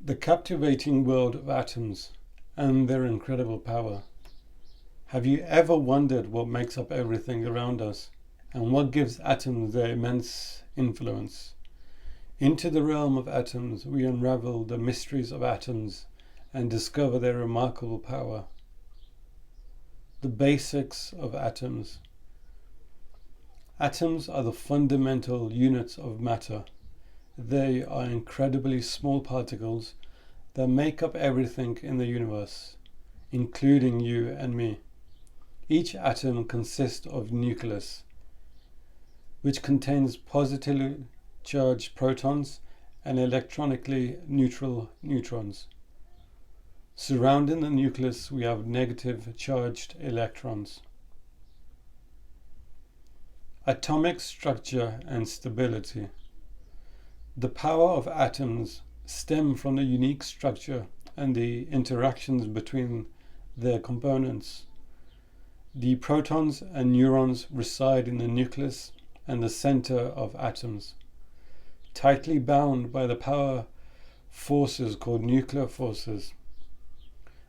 The captivating world of atoms and their incredible power. Have you ever wondered what makes up everything around us and what gives atoms their immense influence? Into the realm of atoms we unravel the mysteries of atoms and discover their remarkable power. The basics of atoms. Atoms are the fundamental units of matter. They are incredibly small particles that make up everything in the universe, including you and me. Each atom consists of nucleus, which contains positively charged protons and electronically neutral neutrons. Surrounding the nucleus, we have negative charged electrons. Atomic structure and stability. The power of atoms stem from the unique structure and the interactions between their components. The protons and neurons reside in the nucleus and the center of atoms, tightly bound by the power forces called nuclear forces.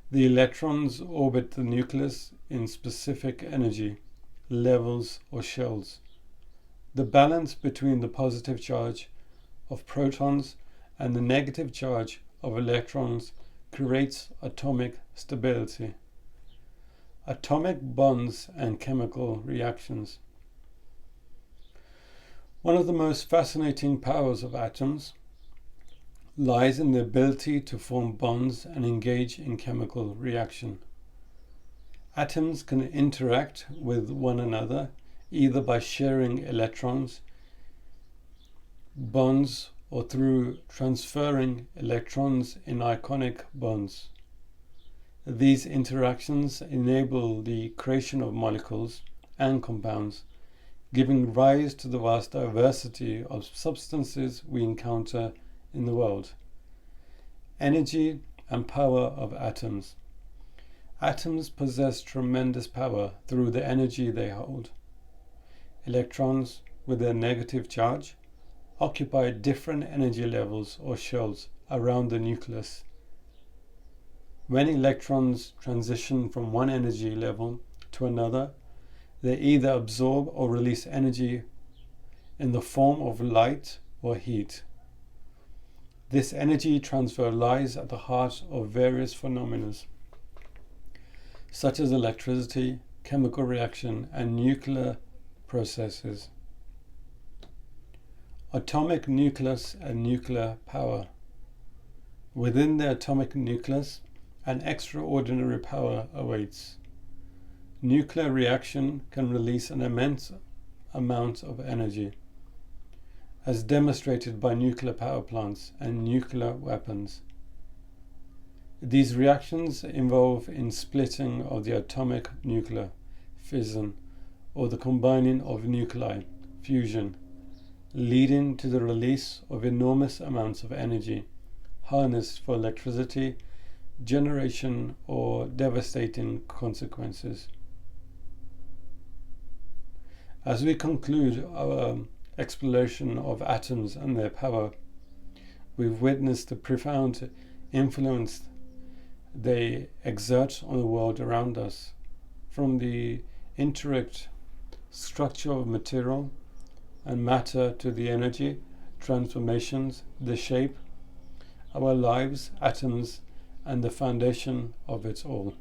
The electrons orbit the nucleus in specific energy levels or shells. The balance between the positive charge of protons and the negative charge of electrons creates atomic stability. Atomic bonds and chemical reactions. One of the most fascinating powers of atoms lies in the ability to form bonds and engage in chemical reaction. Atoms can interact with one another either by sharing electrons, bonds, or through transferring electrons in ionic bonds. These interactions enable the creation of molecules and compounds, giving rise to the vast diversity of substances we encounter in the world. Energy and power of atoms. Atoms possess tremendous power through the energy they hold. Electrons, with their negative charge, occupy different energy levels or shells around the nucleus. When electrons transition from one energy level to another, they either absorb or release energy in the form of light or heat. This energy transfer lies at the heart of various phenomena, such as electricity, chemical reaction, and nuclear processes. Atomic nucleus and nuclear power. Within the atomic nucleus, an extraordinary power awaits. Nuclear reaction can release an immense amount of energy, as demonstrated by nuclear power plants and nuclear weapons. These reactions involve in splitting of the atomic nucleus, fission, or the combining of nuclei, fusion, leading to the release of enormous amounts of energy, harnessed for electricity generation or devastating consequences. As we conclude our exploration of atoms and their power, we've witnessed the profound influence they exert on the world around us, from the intricate structure of material and matter to the energy transformations, the shape, our lives, atoms, and the foundation of it all.